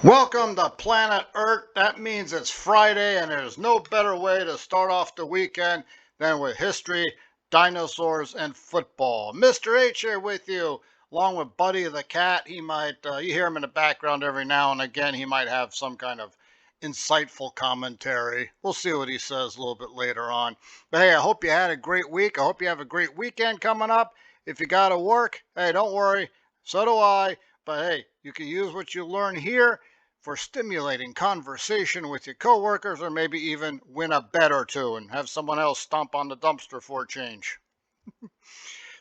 Welcome to Planet Earth. That means it's Friday, and there's no better way to start off the weekend than with history, dinosaurs, and football. Mr. H here with you, along with Buddy the cat. You hear him in the background every now and again. He might have some kind of insightful commentary. We'll see what he says a little bit later on. But hey, I hope you had a great week. I hope you have a great weekend coming up. If you got to work, hey, don't worry. So do I. But hey, you can use what you learn here for stimulating conversation with your coworkers, or maybe even win a bet or two and have someone else stomp on the dumpster for a change.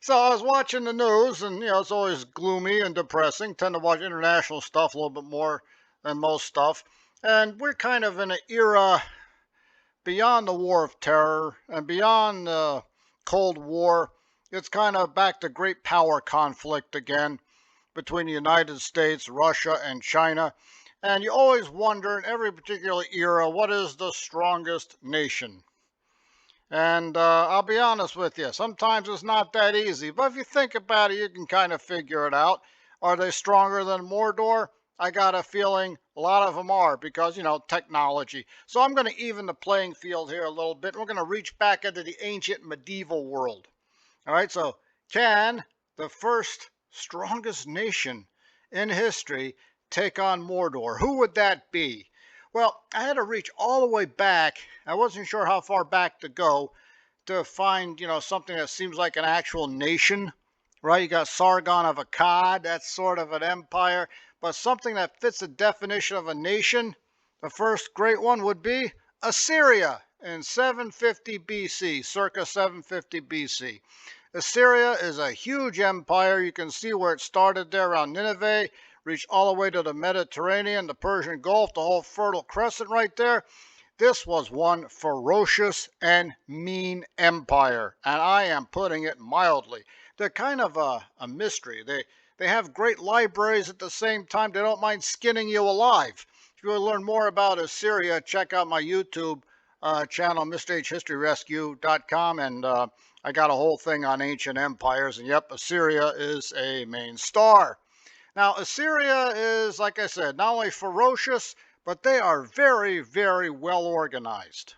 So I was watching the news, and it's always gloomy and depressing. Tend to watch international stuff a little bit more than most stuff. And we're kind of in an era beyond the war of terror and beyond the Cold War. It's kind of back to great power conflict again between the United States, Russia, and China. And you always wonder in every particular era, what is the strongest nation? And I'll be honest with you, sometimes it's not that easy. But if you think about it, you can kind of figure it out. Are they stronger than Mordor? I got a feeling a lot of them are because, technology. So I'm going to even the playing field here a little bit. We're going to reach back into the ancient medieval world. All right, so can the first strongest nation in history take on Mordor? Who would that be? Well, I had to reach all the way back. I wasn't sure how far back to go to find, something that seems like an actual nation, right? You got Sargon of Akkad, that's sort of an empire, but something that fits the definition of a nation. The first great one would be Assyria in 750 BC, circa 750 BC. Assyria is a huge empire. You can see where it started there around Nineveh, reached all the way to the Mediterranean, the Persian Gulf, the whole Fertile Crescent right there. This was one ferocious and mean empire, and I am putting it mildly. They're kind of a mystery. They have great libraries at the same time. They don't mind skinning you alive. If you want to learn more about Assyria, check out my YouTube channel, MrHistoryRescue.com, and I got a whole thing on ancient empires. And yep, Assyria is a main star. Now, Assyria is, like I said, not only ferocious, but they are very, very well organized.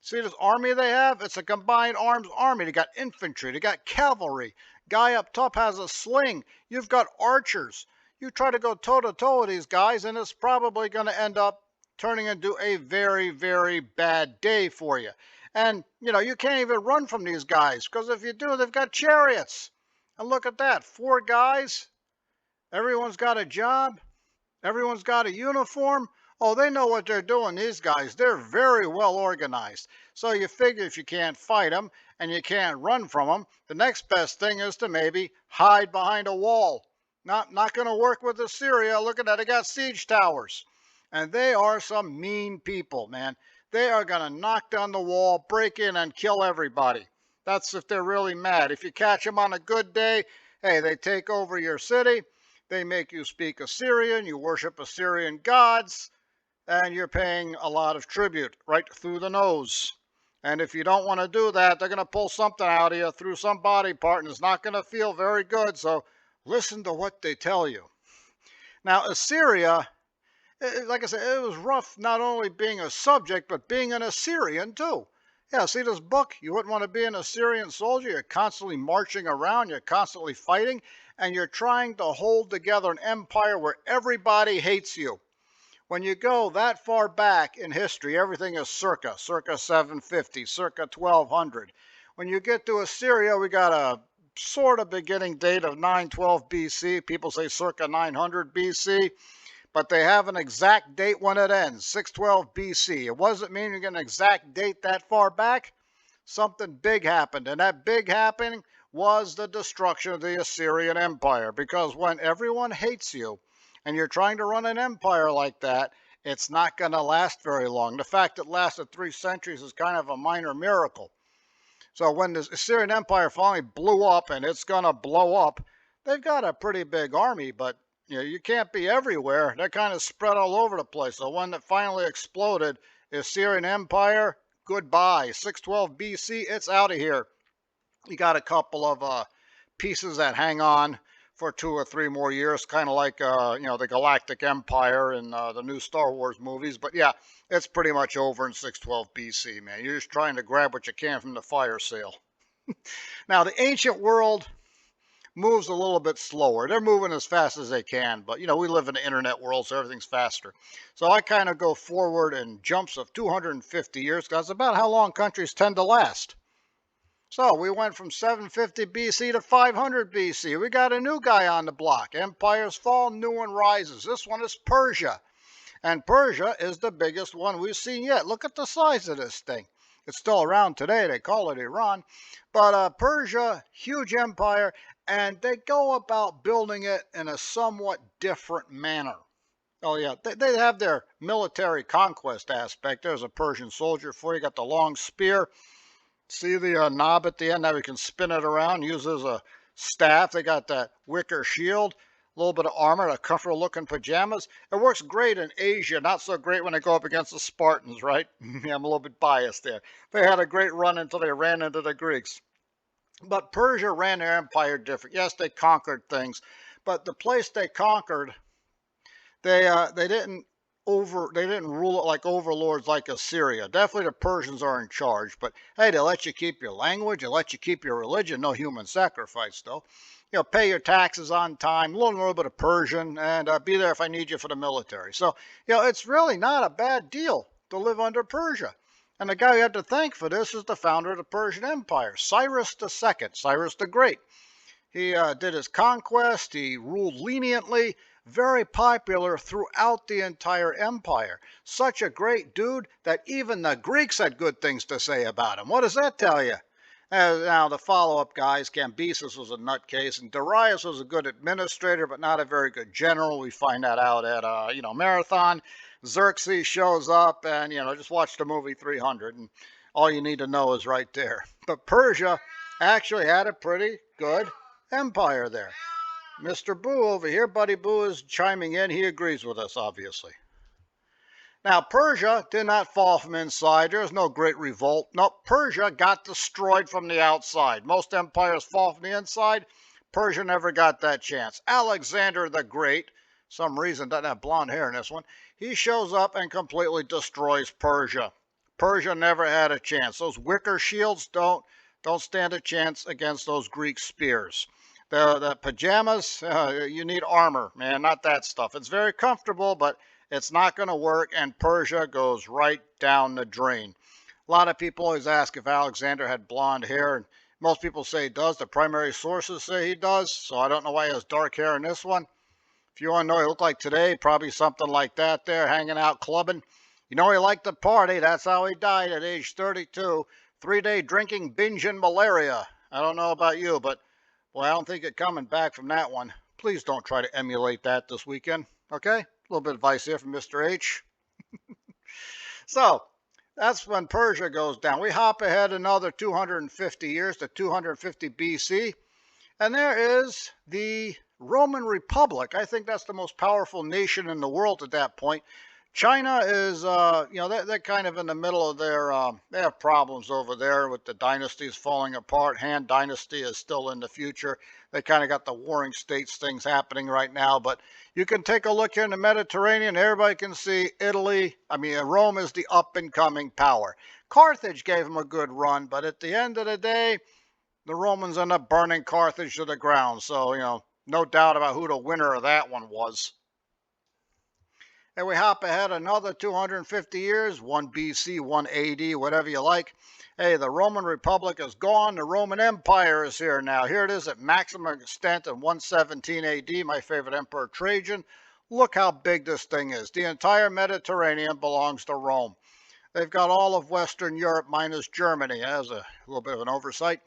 See this army they have? It's a combined arms army. They got infantry, they got cavalry. Guy up top has a sling. You've got archers. You try to go toe-to-toe with these guys, and it's probably going to end up turning into a very, very bad day for you. And, you can't even run from these guys, because if you do, they've got chariots. And look at that, 4 guys. Everyone's got a job. Everyone's got a uniform. Oh, they know what they're doing, these guys. They're very well organized. So you figure if you can't fight them and you can't run from them, the next best thing is to maybe hide behind a wall. Not going to work with Assyria. Look at that. They got siege towers. And they are some mean people, man. They are going to knock down the wall, break in, and kill everybody. That's if they're really mad. If you catch them on a good day, hey, they take over your city. They make you speak Assyrian, you worship Assyrian gods, and you're paying a lot of tribute right through the nose. And if you don't want to do that, they're going to pull something out of you through some body part, and it's not going to feel very good. So listen to what they tell you. Now, Assyria, like I said, it was rough not only being a subject, but being an Assyrian too. Yeah, see this book? You wouldn't want to be an Assyrian soldier. You're constantly marching around. You're constantly fighting. And you're trying to hold together an empire where everybody hates you. When you go that far back in history, everything is circa 750, circa 1200. When you get to Assyria, we got a sort of beginning date of 912 BC. People say circa 900 BC. But they have an exact date when it ends, 612 BC. It doesn't mean you get an exact date that far back. Something big happened, and that big happening was the destruction of the Assyrian Empire. Because when everyone hates you, and you're trying to run an empire like that, it's not going to last very long. The fact it lasted 3 centuries is kind of a minor miracle. So when the Assyrian Empire finally blew up, and it's going to blow up, they've got a pretty big army, but you can't be everywhere. They're kind of spread all over the place. So when it finally exploded, the Assyrian Empire, goodbye. 612 BC, it's out of here. You got a couple of pieces that hang on for 2 or 3 more years, kind of like the Galactic Empire in the new Star Wars movies. But yeah, it's pretty much over in 612 BC, man. You're just trying to grab what you can from the fire sale. Now, the ancient world moves a little bit slower. They're moving as fast as they can, but we live in the internet world, so everything's faster. So I kind of go forward in jumps of 250 years because that's about how long countries tend to last. So we went from 750 BC to 500 BC. We got a new guy on the block. Empires fall, new one rises. This one is Persia. And Persia is the biggest one we've seen yet. Look at the size of this thing. It's still around today. They call it Iran. But Persia, huge empire, and they go about building it in a somewhat different manner. Oh, yeah, they have their military conquest aspect. There's a Persian soldier for you. Got the long spear. See the knob at the end? Now we can spin it around, use it as a staff. They got that wicker shield, a little bit of armor, a comfortable looking pajamas. It works great in Asia, not so great when they go up against the Spartans, right? Yeah, I'm a little bit biased there. They had a great run until they ran into the Greeks. But Persia ran their empire different. Yes, they conquered things, but the place they conquered, they didn't rule it like overlords like Assyria. Definitely the Persians are in charge, but hey, they let you keep your language, they let you keep your religion, no human sacrifice though. Pay your taxes on time, learn a little bit of Persian, and be there if I need you for the military. So, it's really not a bad deal to live under Persia. And the guy you have to thank for this is the founder of the Persian Empire, Cyrus II, Cyrus the Great. He did his conquest, he ruled leniently, very popular throughout the entire empire. Such a great dude that even the Greeks had good things to say about him. What does that tell you? Now, the follow-up guys, Cambyses was a nutcase, and Darius was a good administrator, but not a very good general. We find that out at, Marathon. Xerxes shows up, and, just watch the movie 300, and all you need to know is right there. But Persia actually had a pretty good empire there. Mr. Boo over here, Buddy Boo, is chiming in. He agrees with us, obviously. Now, Persia did not fall from inside. There was no great revolt. No, Persia got destroyed from the outside. Most empires fall from the inside. Persia never got that chance. Alexander the Great, some reason doesn't have blonde hair in this one, he shows up and completely destroys Persia. Persia never had a chance. Those wicker shields don't stand a chance against those Greek spears. The pajamas, you need armor, man, not that stuff. It's very comfortable, but it's not going to work, and Persia goes right down the drain. A lot of people always ask if Alexander had blonde hair, and most people say he does. The primary sources say he does, so I don't know why he has dark hair in this one. If you want to know what he looked like today, probably something like that there, hanging out, clubbing. He liked to party. That's how he died at age 32. 3-day drinking, binge, and malaria. I don't know about you, but boy, I don't think you're coming back from that one. Please don't try to emulate that this weekend, okay? A little bit of advice here from Mr. H. So, that's when Persia goes down. We hop ahead another 250 years to 250 BC, and there is the Roman Republic. I think that's the most powerful nation in the world at that point. China is, they're kind of in the middle of their, they have problems over there with the dynasties falling apart. Han Dynasty is still in the future. They kind of got the warring states things happening right now. But you can take a look here in the Mediterranean. Everybody can see Rome is the up-and-coming power. Carthage gave them a good run, but at the end of the day, the Romans end up burning Carthage to the ground. So, no doubt about who the winner of that one was. And we hop ahead another 250 years, 1 BC, 1 AD, whatever you like. Hey, the Roman Republic is gone. The Roman Empire is here now. Here it is at maximum extent in 117 AD, my favorite emperor, Trajan. Look how big this thing is. The entire Mediterranean belongs to Rome. They've got all of Western Europe minus Germany. That's a little bit of an oversight.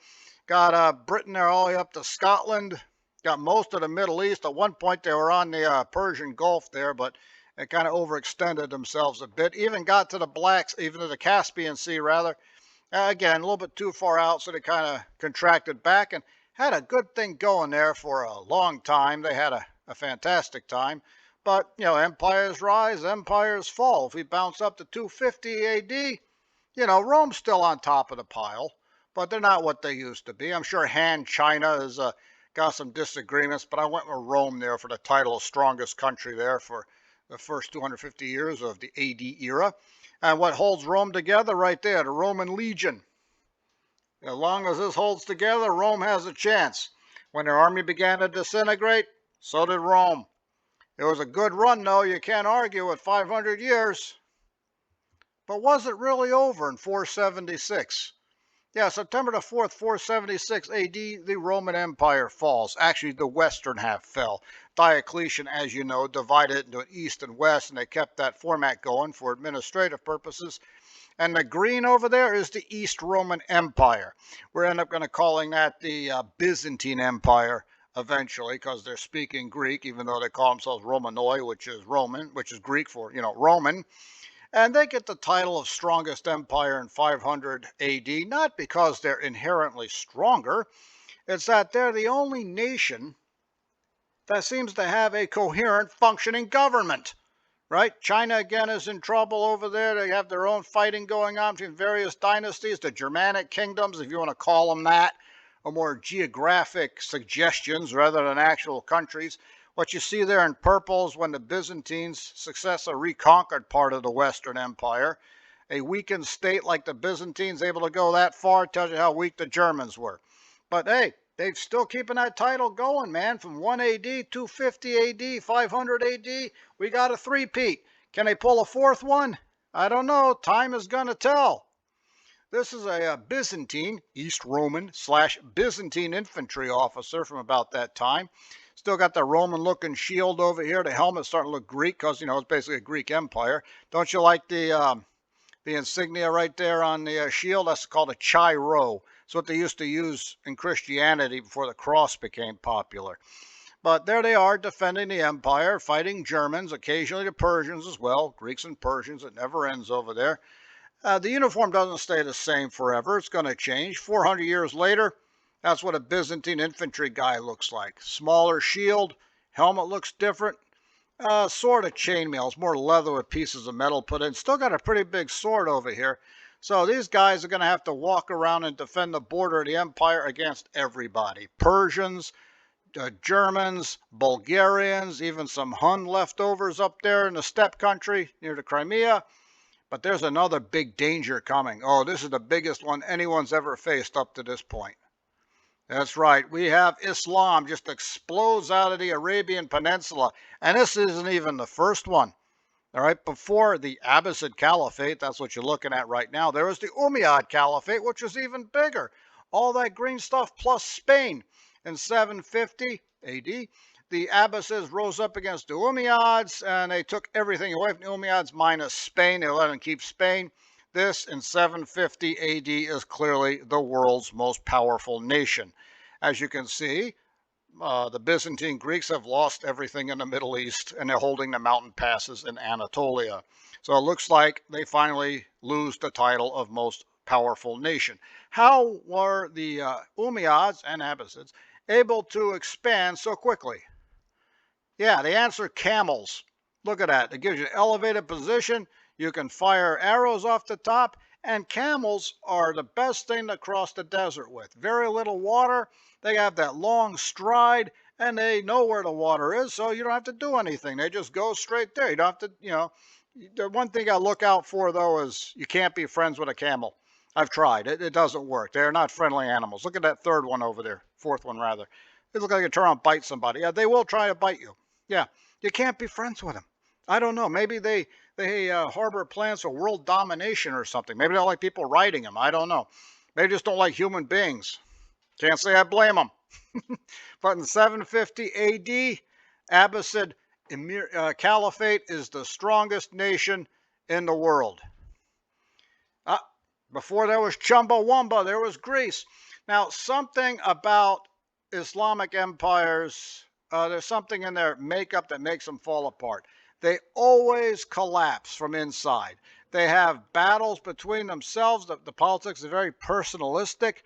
Got Britain there all the way up to Scotland. Got most of the Middle East. At one point, they were on the Persian Gulf there, but they kind of overextended themselves a bit. Even got to the Caspian Sea, rather. Again, a little bit too far out, so they kind of contracted back and had a good thing going there for a long time. They had a fantastic time. But, empires rise, empires fall. If we bounce up to 250 AD, Rome's still on top of the pile, but they're not what they used to be. I'm sure Han China is got some disagreements, but I went with Rome there for the title of strongest country there for the first 250 years of the AD era. And what holds Rome together right there, the Roman legion. As long as this holds together, Rome has a chance. When their army began to disintegrate, so did Rome. It was a good run, though. You can't argue with 500 years. But was it really over in 476? Yeah, September the 4th, 476 AD, the Roman Empire falls. Actually, the western half fell. Diocletian, as you know, divided it into an east and west, and they kept that format going for administrative purposes. And the green over there is the East Roman Empire. We're end up going to calling that the Byzantine Empire eventually, because they're speaking Greek, even though they call themselves Romanoi, which is Roman, which is Greek for, Roman. And they get the title of strongest empire in 500 AD, not because they're inherently stronger. It's that they're the only nation that seems to have a coherent functioning government. Right? China again is in trouble over there. They have their own fighting going on between various dynasties, the Germanic kingdoms, if you want to call them that, or more geographic suggestions rather than actual countries. What you see there in purple is when the Byzantines successfully reconquered part of the Western Empire. A weakened state like the Byzantines able to go that far tells you how weak the Germans were. But hey, they're still keeping that title going, man. From 1 AD, 250 AD, 500 AD, we got a three-peat. Can they pull a fourth one? I don't know. Time is going to tell. This is a Byzantine, East Roman / Byzantine infantry officer from about that time. Still got the Roman-looking shield over here. The helmet's starting to look Greek because, it's basically a Greek empire. Don't you like the insignia right there on the shield? That's called a chiro. It's what they used to use in Christianity before the cross became popular. But there they are defending the empire, fighting Germans, occasionally the Persians as well. Greeks and Persians, it never ends over there. The uniform doesn't stay the same forever. It's going to change. 400 years later, that's what a Byzantine infantry guy looks like. Smaller shield, helmet looks different. Sword of chainmail. It's more leather with pieces of metal put in. Still got a pretty big sword over here. So these guys are going to have to walk around and defend the border of the empire against everybody. Persians, Germans, Bulgarians, even some Hun leftovers up there in the steppe country near the Crimea. But there's another big danger coming. Oh, this is the biggest one anyone's ever faced up to this point. That's right. We have Islam just explodes out of the Arabian Peninsula. And this isn't even the first one. All right, before the Abbasid Caliphate, that's what you're looking at right now, there was the Umayyad Caliphate, which was even bigger. All that green stuff plus Spain. In 750 AD, the Abbasids rose up against the Umayyads, and they took everything away from the Umayyads minus Spain. They let them keep Spain. This, in 750 AD, is clearly the world's most powerful nation. As you can see, the Byzantine Greeks have lost everything in the Middle East, and they're holding the mountain passes in Anatolia. So it looks like they finally lose the title of most powerful nation. How were the Umayyads and Abbasids able to expand so quickly? Yeah, the answer, camels. Look at that. It gives you an elevated position. You can fire arrows off the top, and camels are the best thing to cross the desert with. Very little water. They have that long stride, and they know where the water is, so you don't have to do anything. They just go straight there. You don't have to, the one thing I look out for, though, is you can't be friends with a camel. I've tried. It doesn't work. They're not friendly animals. Look at that third one over there. Fourth one, rather. They look like you turn around and bite somebody. Yeah, they will try to bite you. Yeah, you can't be friends with them. I don't know. Maybe they harbor plans for world domination or something. Maybe they don't like people riding them. I don't know. Maybe they just don't like human beings. Can't say I blame them. But in 750 AD, Abbasid Caliphate is the strongest nation in the world. Before there was Chumbawamba, there was Greece. Now, something about Islamic empires, there's something in their makeup that makes them fall apart. They always collapse from inside. They have battles between themselves. The politics is very personalistic.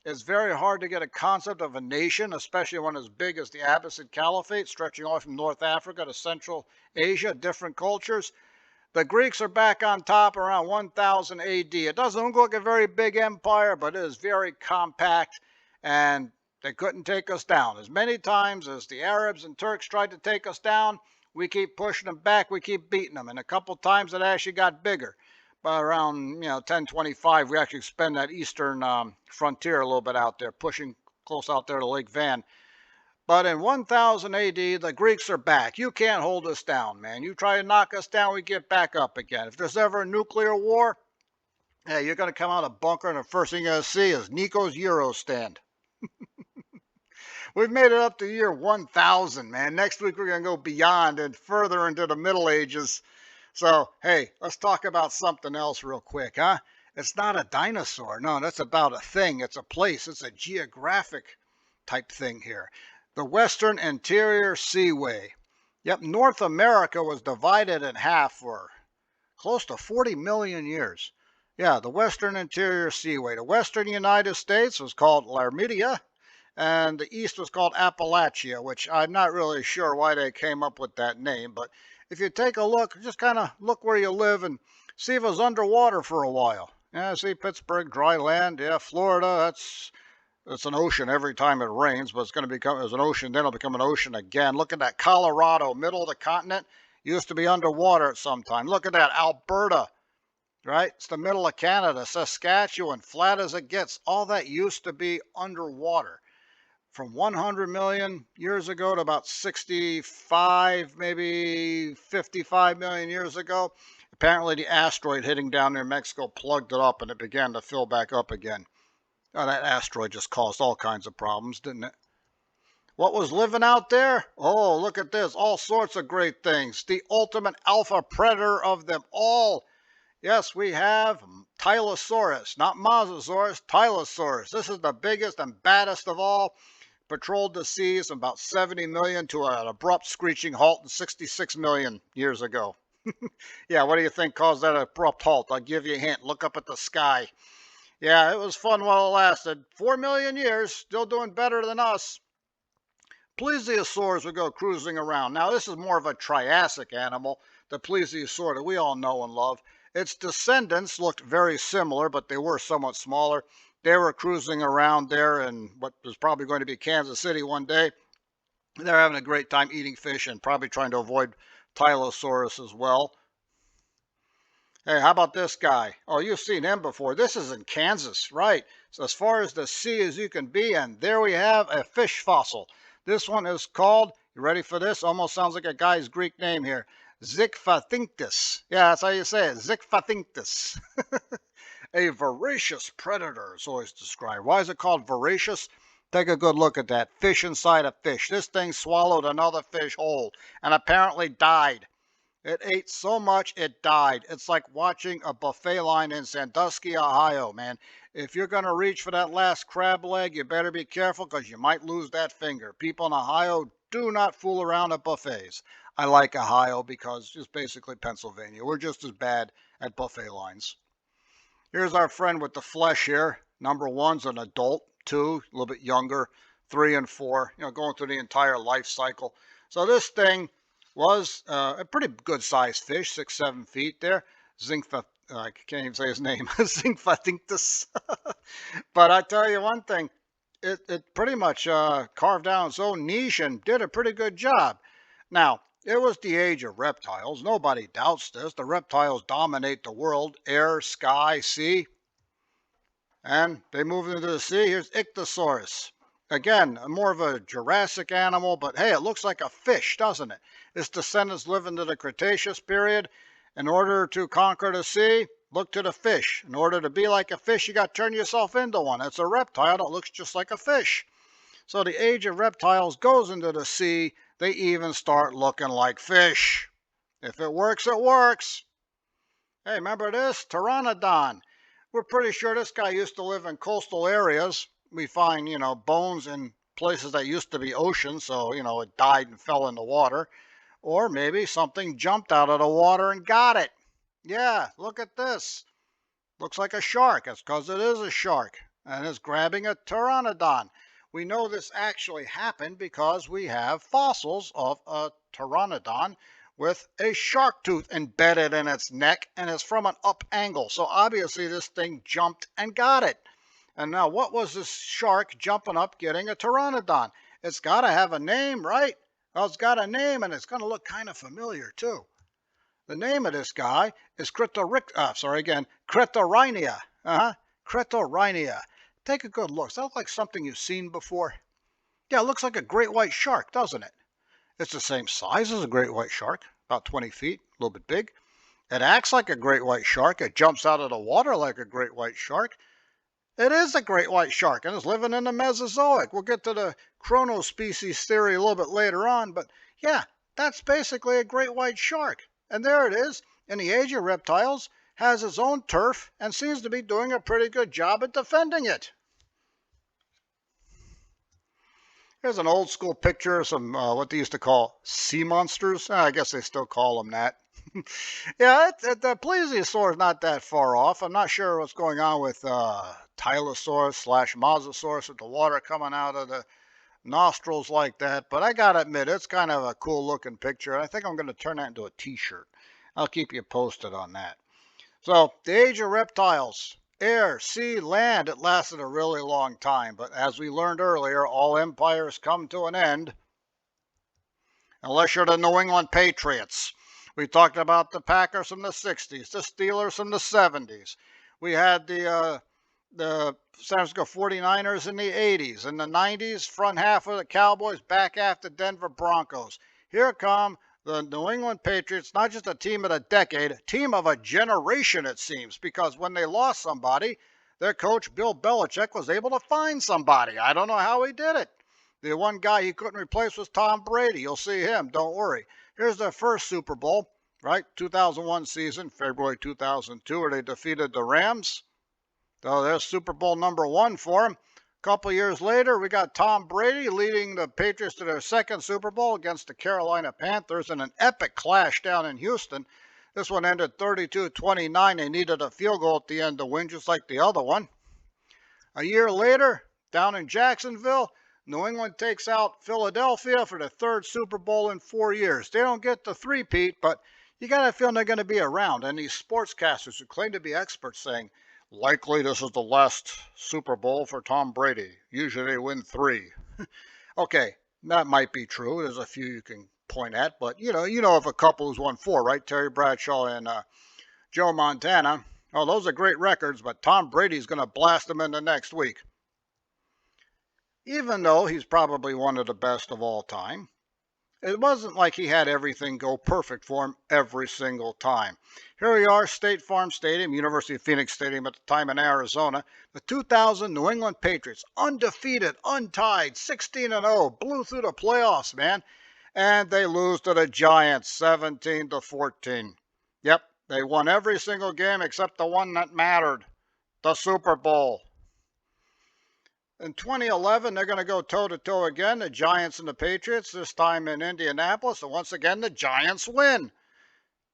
It's very hard to get a concept of a nation, especially one as big as the Abbasid Caliphate, stretching off from North Africa to Central Asia, different cultures. The Greeks are back on top around 1000 AD. It doesn't look like a very big empire, but it is very compact, and They couldn't take us down. As many times as the Arabs and Turks tried to take us down, we keep pushing them back, we keep beating them. And a couple times it actually got bigger. By around 1025, we actually spend that eastern frontier a little bit out there, pushing close out there to Lake Van. But in 1000 AD, the Greeks are back. You can't hold us down, man. You try to knock us down, we get back up again. If there's ever a nuclear war, hey, you're going to come out of a bunker, and the first thing you're going to see is Nico's Euro stand. We've made it up to year 1000, man. Next week, we're going to go beyond and further into the Middle Ages. So, hey, let's talk about something else real quick, huh? It's not a dinosaur. No, that's about a thing. It's a place. It's a geographic type thing here. The Western Interior Seaway. Yep, North America was divided in half for close to 40 million years. Yeah, the Western Interior Seaway. The Western United States was called Larmidia, and the East was called Appalachia, which I'm not really sure why they came up with that name. But if you take a look, just kind of look where you live and see if it was underwater for a while. Yeah, see Pittsburgh, dry land. Yeah, Florida, it's an ocean every time it rains, but it's going to become as an ocean, then it'll become an ocean again. Look at that Colorado, middle of the continent, used to be underwater at some time. Look at that Alberta, right? It's the middle of Canada, Saskatchewan, flat as it gets. All that used to be underwater. From 100 million years ago to about 65, maybe 55 million years ago, apparently the asteroid hitting down near Mexico plugged it up and it began to fill back up again. Oh, that asteroid just caused all kinds of problems, didn't it? What was living out there? Oh, look at this. All sorts of great things. The ultimate alpha predator of them all. Yes, we have Tylosaurus, not Mosasaurus, Tylosaurus. This is the biggest and baddest of all. Patrolled the seas from about 70 million to an abrupt screeching halt in 66 million years ago. Yeah, what do you think caused that abrupt halt? I'll give you a hint. Look up at the sky. Yeah, it was fun while it lasted. 4 million years, still doing better than us. Plesiosaurs would go cruising around. Now, this is more of a Triassic animal, the plesiosaur that we all know and love. Its descendants looked very similar, but they were somewhat smaller. They were cruising around there in what was probably going to be Kansas City one day. They're having a great time eating fish and probably trying to avoid Tylosaurus as well. Hey, how about this guy? Oh, you've seen him before. This is in Kansas, right? So as far as the sea as you can be, and there we have a fish fossil. This one is called, you ready for this? Almost sounds like a guy's Greek name here. Zichthyophthys. Yeah, that's how you say it, Zichthyophthys. A voracious predator is always described. Why is it called voracious? Take a good look at that. Fish inside a fish. This thing swallowed another fish whole and apparently died. It ate so much it died. It's like watching a buffet line in Sandusky, Ohio, man. If you're going to reach for that last crab leg, you better be careful because you might lose that finger. People in Ohio, do not fool around at buffets. I like Ohio because it's basically Pennsylvania. We're just as bad at buffet lines. Here's our friend with the flesh here. Number one's an adult, 2, a little bit younger, 3 and 4, going through the entire life cycle. So this thing was a pretty good sized fish, 6, 7 feet there. I can't even say his name, Zichthyophthys. But I tell you one thing, it pretty much carved out its own niche and did a pretty good job. Now, it was the age of reptiles. Nobody doubts this. The reptiles dominate the world, air, sky, sea. And they moved into the sea. Here's Ichthyosaurus. Again, more of a Jurassic animal, but hey, it looks like a fish, doesn't it? Its descendants live into the Cretaceous period. In order to conquer the sea, look to the fish. In order to be like a fish, you got to turn yourself into one. It's a reptile that looks just like a fish. So the age of reptiles goes into the sea. They even start looking like fish. If it works, it works. Hey, remember this? Pteranodon. We're pretty sure this guy used to live in coastal areas. We find, bones in places that used to be oceans, so, it died and fell in the water. Or maybe something jumped out of the water and got it. Yeah, look at this. Looks like a shark. That's because it is a shark. And it's grabbing a pteranodon. We know this actually happened because we have fossils of a pteranodon with a shark tooth embedded in its neck, and it's from an up angle. So obviously this thing jumped and got it. And now, what was this shark jumping up getting a pteranodon? It's got to have a name, right? Well, it's got a name, and it's going to look kind of familiar too. The name of this guy is Cretorrhenia. Cretorrhenia. Take a good look. Does that look like something you've seen before? Yeah, it looks like a great white shark, doesn't it? It's the same size as a great white shark, about 20 feet, a little bit big. It acts like a great white shark. It jumps out of the water like a great white shark. It is a great white shark, and it's living in the Mesozoic. We'll get to the chronospecies theory a little bit later on, but yeah, that's basically a great white shark. And there it is, in the age of reptiles, has its own turf, and seems to be doing a pretty good job at defending it. Here's an old school picture of some, what they used to call sea monsters. I guess they still call them that. Yeah, the plesiosaur is not that far off. I'm not sure what's going on with Tylosaurus/Mosasaurus with the water coming out of the nostrils like that. But I gotta admit, it's kind of a cool looking picture. I think I'm going to turn that into a t-shirt. I'll keep you posted on that. So, the age of reptiles. Air, sea, land, it lasted a really long time. But as we learned earlier, all empires come to an end. Unless you're the New England Patriots. We talked about the Packers from the 60s, the Steelers from the 70s. We had the San Francisco 49ers in the 80s. In the 90s, front half of the Cowboys, back half the Denver Broncos. Here come the New England Patriots, not just a team of a decade, a team of a generation, it seems, because when they lost somebody, their coach, Bill Belichick, was able to find somebody. I don't know how he did it. The one guy he couldn't replace was Tom Brady. You'll see him, don't worry. Here's their first Super Bowl, right? 2001 season, February 2002, where they defeated the Rams. So there's Super Bowl number 1 for them. A couple years later, we got Tom Brady leading the Patriots to their second Super Bowl against the Carolina Panthers in an epic clash down in Houston. This one ended 32-29. They needed a field goal at the end to win, just like the other one. A year later, down in Jacksonville, New England takes out Philadelphia for the third Super Bowl in 4 years. They don't get the three-peat, but you got a feeling they're going to be around. And these sportscasters who claim to be experts saying, likely this is the last Super Bowl for Tom Brady. Usually they win 3. Okay, that might be true. There's a few you can point at, but you know of a couple who's won 4, right? Terry Bradshaw and Joe Montana. Oh, those are great records, but Tom Brady's going to blast them in the next week. Even though he's probably one of the best of all time, it wasn't like he had everything go perfect for him every single time. Here we are, State Farm Stadium, University of Phoenix Stadium at the time in Arizona. The 2000 New England Patriots, undefeated, untied, 16-0, blew through the playoffs, man. And they lose to the Giants, 17-14. Yep, they won every single game except the one that mattered, the Super Bowl. In 2011, they're going to go toe-to-toe again, the Giants and the Patriots, this time in Indianapolis, and once again, the Giants win.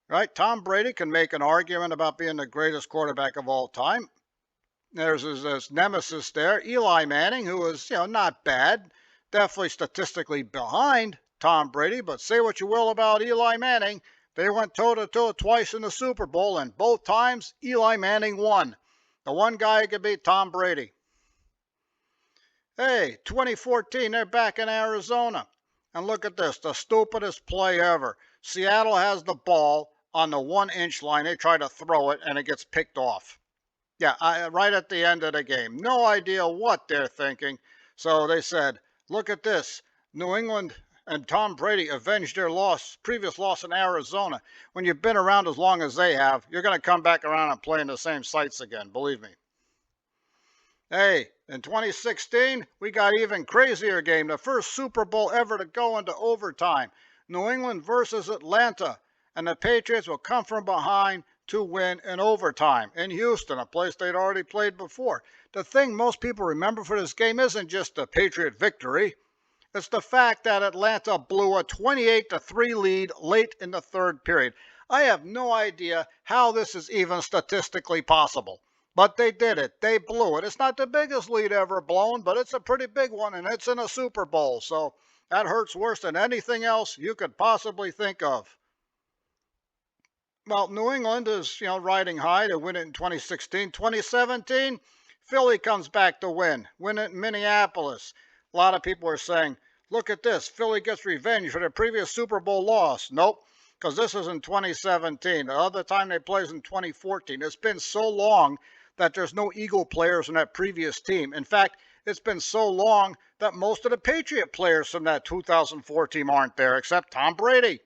Right? Tom Brady can make an argument about being the greatest quarterback of all time. There's his nemesis there, Eli Manning, who was, not bad, definitely statistically behind Tom Brady, but say what you will about Eli Manning, they went toe-to-toe twice in the Super Bowl, and both times, Eli Manning won. The one guy who could beat Tom Brady. Hey, 2014, they're back in Arizona. And look at this, the stupidest play ever. Seattle has the ball on the 1-inch line. They try to throw it, and it gets picked off. Yeah, right at the end of the game. No idea what they're thinking. So they said, look at this. New England and Tom Brady avenged their previous loss in Arizona. When you've been around as long as they have, you're going to come back around and play in the same sites again, believe me. Hey, in 2016, we got even crazier game, the first Super Bowl ever to go into overtime. New England versus Atlanta, and the Patriots will come from behind to win in overtime in Houston, a place they'd already played before. The thing most people remember for this game isn't just the Patriot victory. It's the fact that Atlanta blew a 28-3 lead late in the third period. I have no idea how this is even statistically possible. But they did it. They blew it. It's not the biggest lead ever blown, but it's a pretty big one, and it's in a Super Bowl. So that hurts worse than anything else you could possibly think of. Well, New England is, riding high to win it in 2016. 2017, Philly comes back to win it in Minneapolis. A lot of people are saying, look at this, Philly gets revenge for their previous Super Bowl loss. Nope, because this is in 2017. The other time they played is in 2014. It's been so long that there's no Eagle players in that previous team. In fact, it's been so long that most of the Patriot players from that 2004 team aren't there, except Tom Brady.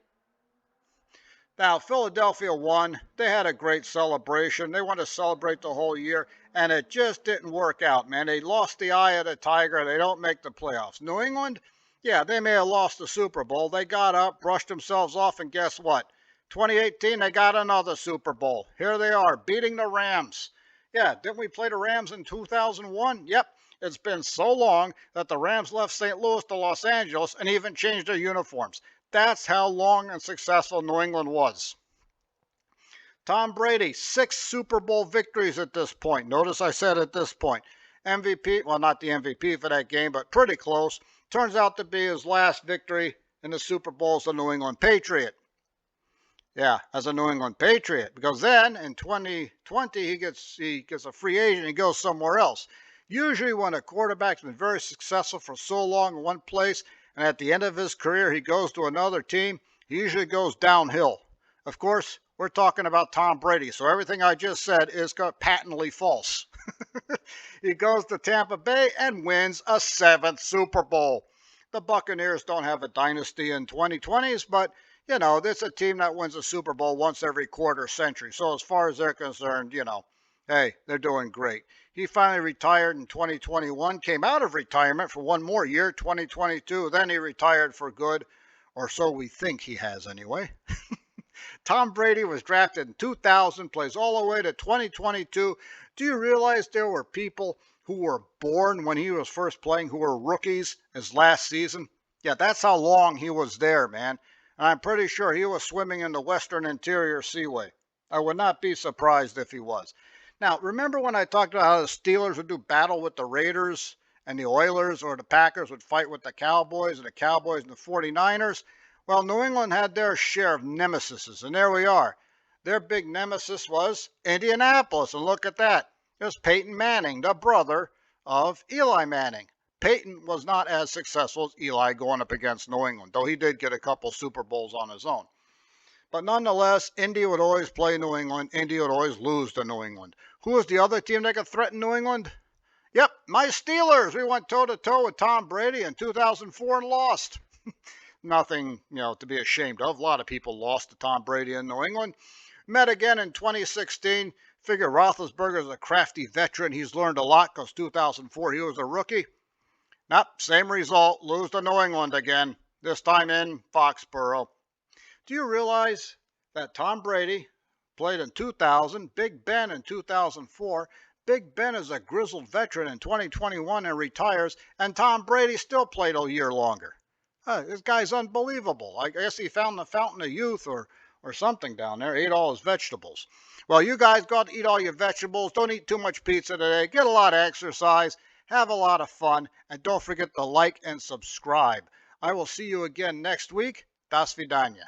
Now, Philadelphia won. They had a great celebration. They want to celebrate the whole year, and it just didn't work out, man. They lost the eye of the tiger. They don't make the playoffs. New England, yeah, they may have lost the Super Bowl. They got up, brushed themselves off, and guess what? 2018, they got another Super Bowl. Here they are, beating the Rams. Yeah, didn't we play the Rams in 2001? Yep. It's been so long that the Rams left St. Louis to Los Angeles and even changed their uniforms. That's how long and successful New England was. Tom Brady, 6 Super Bowl victories at this point. Notice I said at this point. MVP, well, not the MVP for that game, but pretty close. Turns out to be his last victory in the Super Bowl as a New England Patriot. Yeah, as a New England Patriot. Because then, in 2020, he gets a free agent. He goes somewhere else. Usually when a quarterback's been very successful for so long in one place, and at the end of his career he goes to another team, he usually goes downhill. Of course, we're talking about Tom Brady, so everything I just said is patently false. He goes to Tampa Bay and wins a 7th Super Bowl. The Buccaneers don't have a dynasty in 2020s, but you know, it's a team that wins a Super Bowl once every quarter century. So as far as they're concerned, you know, hey, they're doing great. He finally retired in 2021, came out of retirement for one more year, 2022. Then he retired for good, or so we think he has anyway. Tom Brady was drafted in 2000, plays all the way to 2022. Do you realize there were people who were born when he was first playing who were rookies his last season? Yeah, that's how long he was there, man. And I'm pretty sure he was swimming in the Western Interior Seaway. I would not be surprised if he was. Now, remember when I talked about how the Steelers would do battle with the Raiders and the Oilers, or the Packers would fight with the Cowboys, and the Cowboys and the 49ers? Well, New England had their share of nemesises, and there we are. Their big nemesis was Indianapolis, and look at that. It was Peyton Manning, the brother of Eli Manning. Peyton was not as successful as Eli going up against New England, though he did get a couple Super Bowls on his own. But nonetheless, Indy would always play New England. Indy would always lose to New England. Who was the other team that could threaten New England? Yep, my Steelers. We went toe-to-toe with Tom Brady in 2004 and lost. Nothing, to be ashamed of. A lot of people lost to Tom Brady in New England. Met again in 2016. Figure Roethlisberger's a crafty veteran. He's learned a lot because 2004 he was a rookie. Nope, same result. Lose to New England again. This time in Foxborough. Do you realize that Tom Brady played in 2000, Big Ben in 2004, Big Ben is a grizzled veteran in 2021 and retires, and Tom Brady still played a year longer? This guy's unbelievable. I guess he found the fountain of youth or something down there, ate all his vegetables. Well, you guys got to eat all your vegetables. Don't eat too much pizza today. Get a lot of exercise. Have a lot of fun. And don't forget to like and subscribe. I will see you again next week. Das vidanya.